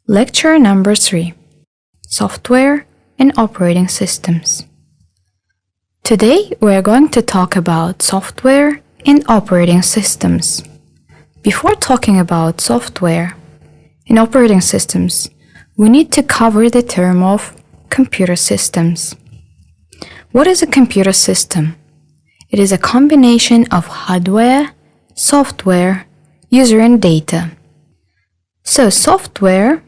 Lecture number 3: Software and Operating Systems. Today we are going to talk about software and operating systems. Before talking about software and operating systems, we need to cover the term of computer systems. What is a computer system? It is a combination of hardware, software, user and data. So software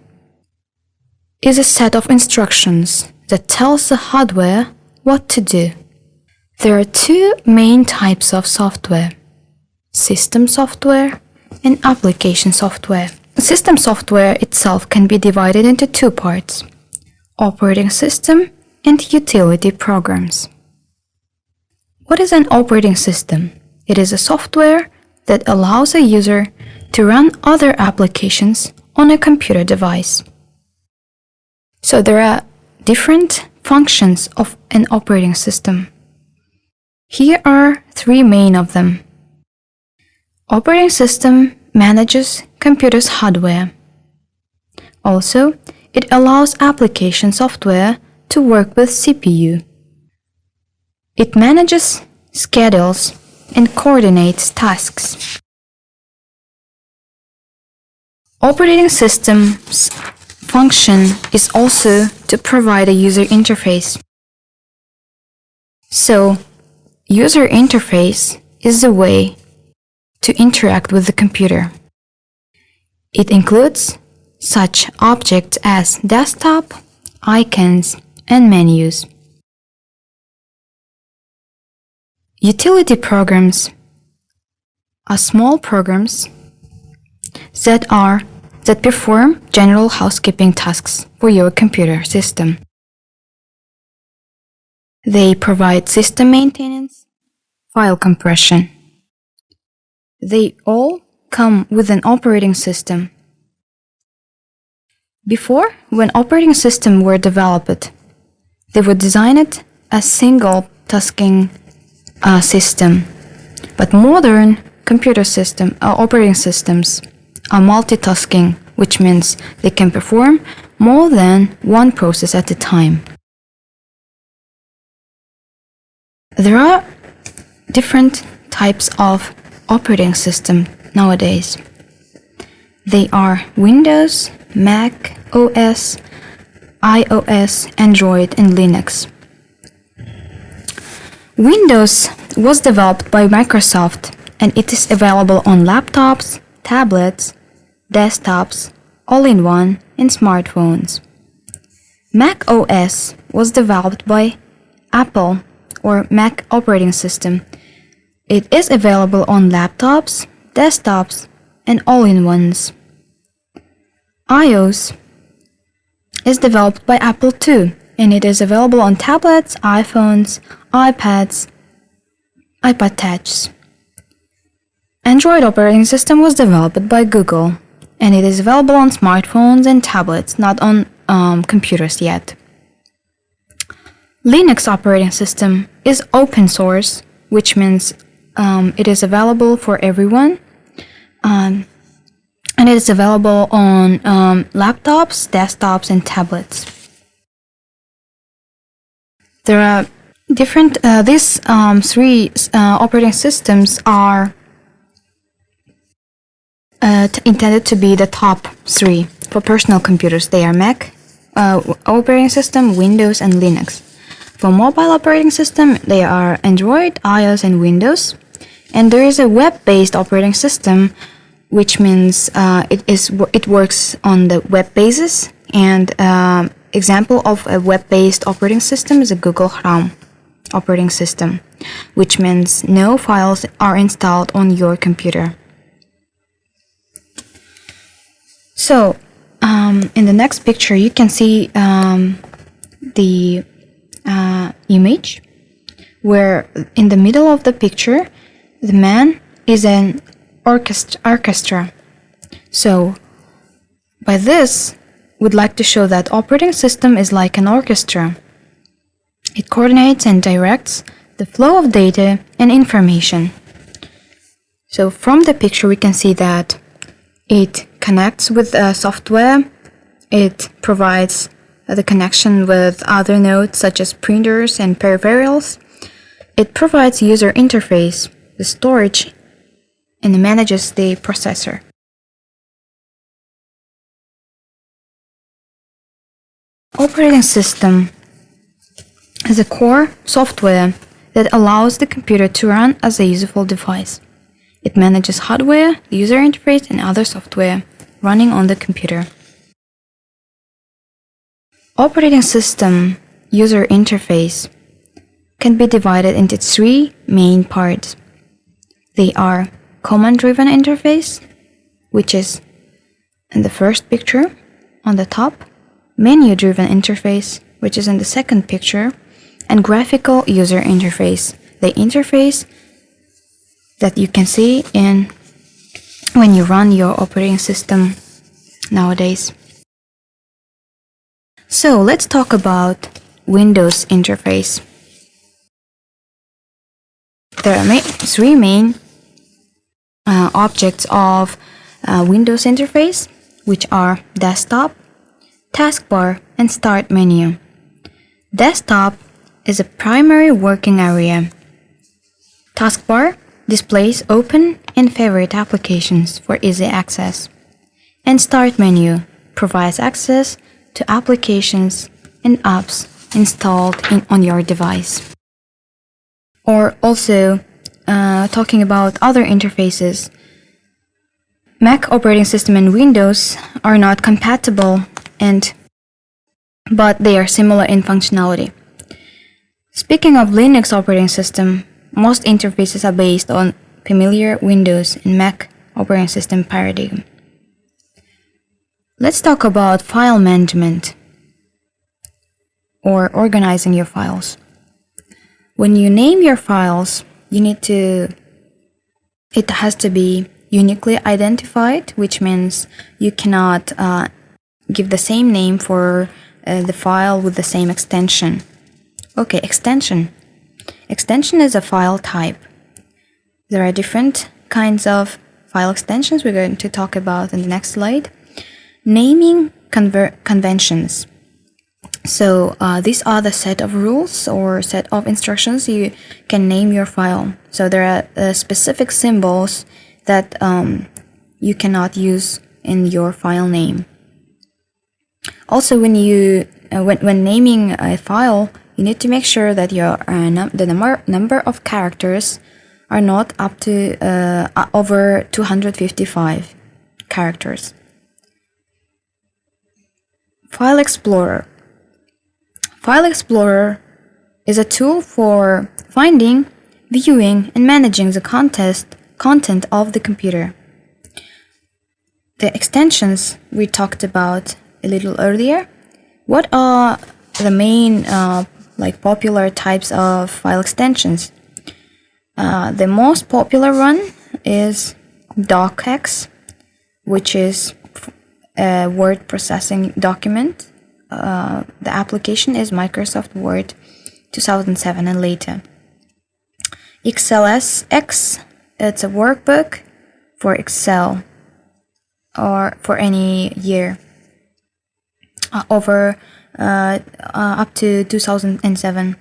is a set of instructions that tells the hardware what to do. There are two main types of software: system software and application software. System software itself can be divided into two parts: operating system and utility programs. What is an operating system? It is a software that allows a user to run other applications on a computer device. So there are different functions of an operating system. Here are three main of them. Operating system manages computer's hardware. Also, it allows application software to work with CPU. It manages, schedules, and coordinates tasks. Operating system's function is also to provide a user interface. So, user interface is a way to interact with the computer. It includes such objects as desktop, icons, and menus. Utility programs are small programs that perform general housekeeping tasks for your computer system. They provide system maintenance, file compression. They all come with an operating system. Before, when operating systems were developed, they were designed as single tasking system. But modern computer operating systems are multitasking, which means they can perform more than one process at a time. There are different types of operating system nowadays. They are Windows, Mac OS, iOS, Android, and Linux. Windows was developed by Microsoft, and it is available on laptops, tablets, desktops, all-in-one, and smartphones. Mac OS was developed by Apple, or Mac operating system. It is available on laptops, desktops, and all-in-ones. iOS is developed by Apple too, and it is available on tablets, iPhones, iPads, iPod Touches. Android operating system was developed by Google, and it is available on smartphones and tablets, not on computers yet. Linux operating system is open source, which means it is available for everyone, and it is available on laptops, desktops, and tablets. There are different, these three operating systems are intended to be the top three for personal computers. They are Mac operating system, Windows, and Linux. For mobile operating system, they are Android, iOS, and Windows. And there is a web-based operating system, which means it works on the web basis. And example of a web-based operating system is a Google Chrome operating system, which means no files are installed on your computer. So, in the next picture, you can see the image where in the middle of the picture, the man is an orchestra. So, by this, we'd like to show that operating system is like an orchestra. It coordinates and directs the flow of data and information. So, from the picture, we can see that it connects with software It provides the connection with other nodes such as printers and peripherals. It provides user interface, the storage, and manages the processor. Operating system is a core software that allows the computer to run as a useful device. It manages hardware, the user interface, and other software running on the computer. Operating system user interface can be divided into three main parts. They are command-driven interface, which is in the first picture on the top, menu-driven interface, which is in the second picture, and graphical user interface, the interface that you can see in when you run your operating system nowadays. So let's talk about Windows interface. There are three main objects of Windows interface, which are desktop, taskbar, and start menu. Desktop is a primary working area. Taskbar displays open and favorite applications for easy access. And start menu provides access to applications and apps installed on your device. Or also, talking about other interfaces, Mac operating system and Windows are not compatible, but they are similar in functionality. Speaking of Linux operating system, most interfaces are based on familiar Windows and Mac operating system paradigm. Let's talk about file management or organizing your files. When you name your files, it has to be uniquely identified, which means you cannot give the same name for the file with the same extension. Okay, extension. Extension is a file type. There are different kinds of file extensions we're going to talk about in the next slide. Naming conventions. So these are the set of rules or set of instructions you can name your file. So there are specific symbols that you cannot use in your file name. Also, when naming a file, you need to make sure that the number of characters are not up to over 255 characters. File Explorer. File Explorer is a tool for finding, viewing, and managing the content of the computer. The extensions we talked about a little earlier. What are the main popular types of file extensions? The most popular one is docx, which is a word processing document. The application is Microsoft Word 2007 and later. XLSX, it's a workbook for Excel or for any year up to 2007.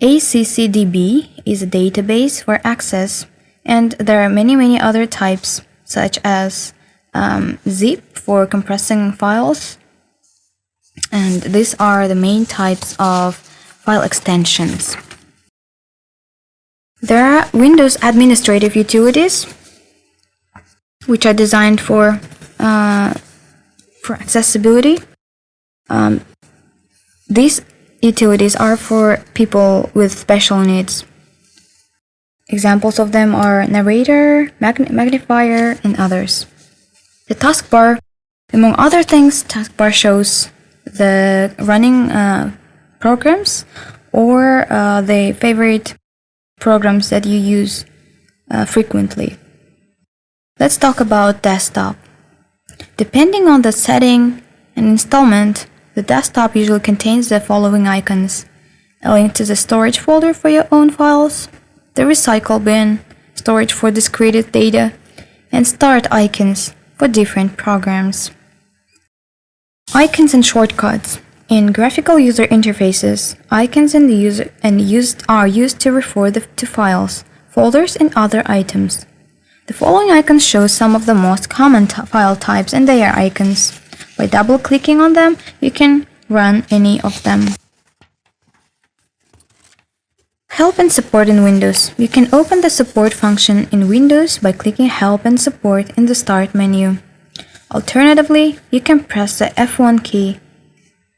ACCDB is a database for access, and there are many other types such as zip for compressing files, and these are the main types of file extensions. There are Windows administrative utilities, which are designed for accessibility. These utilities are for people with special needs. Examples of them are narrator, magnifier, and others. The taskbar, among other things, taskbar shows the running programs or the favorite programs that you use frequently. Let's talk about desktop. Depending on the setting and installment, the desktop usually contains the following icons: a link to the storage folder for your own files, the recycle bin, storage for discrete data, and start icons for different programs. Icons and shortcuts. In graphical user interfaces, icons are used to refer to files, folders, and other items. The following icons show some of the most common file types and their icons. By double-clicking on them, you can run any of them. Help and support in Windows. You can open the support function in Windows by clicking Help and Support in the Start menu. Alternatively, you can press the F1 key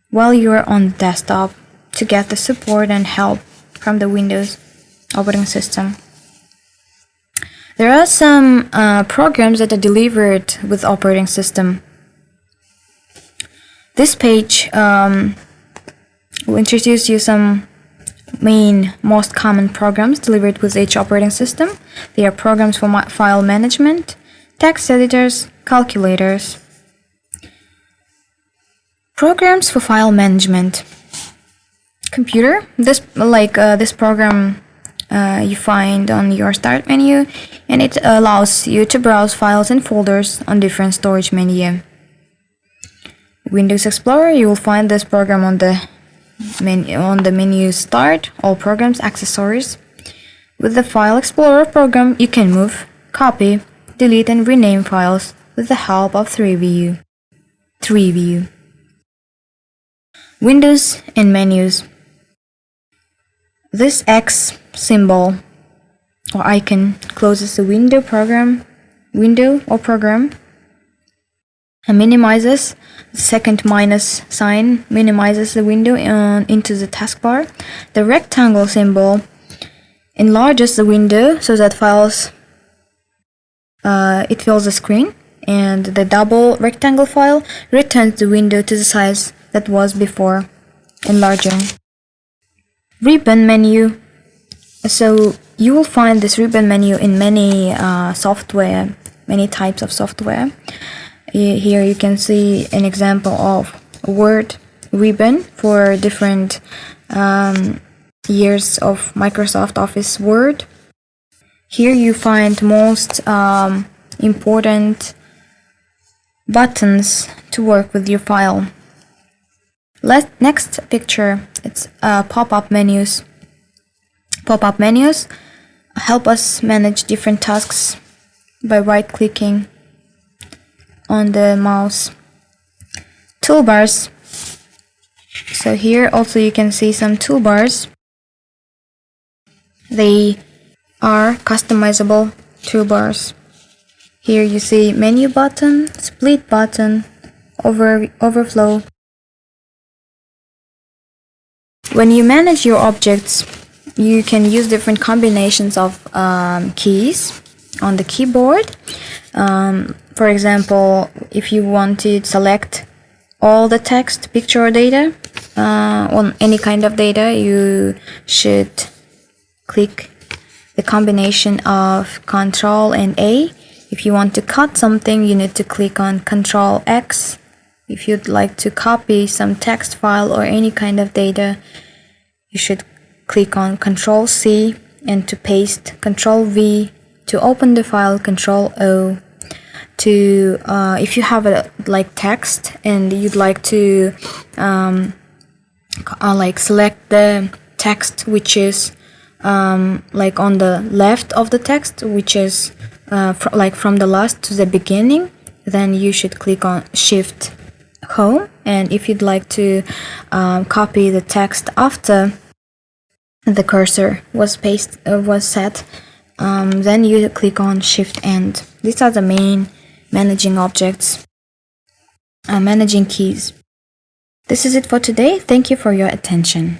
while you are on the desktop to get the support and help from the Windows operating system. There are some programs that are delivered with operating system. This page will introduce you some most common programs delivered with each operating system. They are programs for file management, text editors, calculators. Programs for file management. Computer. This program you find on your Start menu, and it allows you to browse files and folders on different storage menu. Windows Explorer. You will find this program on the menu Start, All Programs, Accessories. With the File Explorer program, you can move, copy, delete, and rename files with the help of 3-view. Windows and menus. This X symbol or icon closes the window or program and minimizes. The second minus sign minimizes the window into the taskbar. The rectangle symbol enlarges the window so that it fills the screen, and the double rectangle file returns the window to the size that was before enlarging. Ribbon menu. So you will find this ribbon menu in many types of software. Here you can see an example of Word ribbon for different years of Microsoft Office Word. Here you find most important buttons to work with your file. Next picture, it's pop-up menus. Pop-up menus help us manage different tasks by right-clicking on the mouse. Toolbars. So here also you can see some toolbars. They are customizable toolbars. Here you see menu button, split button, overflow. When you manage your objects, you can use different combinations of keys on the keyboard. For example, if you want to select all the text, picture, or data on any kind of data, you should click the combination of Ctrl and A. If you want to cut something, you need to click on Ctrl X. If you'd like to copy some text file or any kind of data, you should click on Ctrl C, and to paste, Ctrl V. To open the file, Ctrl O. If you have text and you'd like to select the text which is on the left of the text, which is from the last to the beginning, then you should click on Shift Home. And if you'd like to copy the text after the cursor was set, then you click on Shift End. These are the main managing objects, managing keys. This is it for today. Thank you for your attention.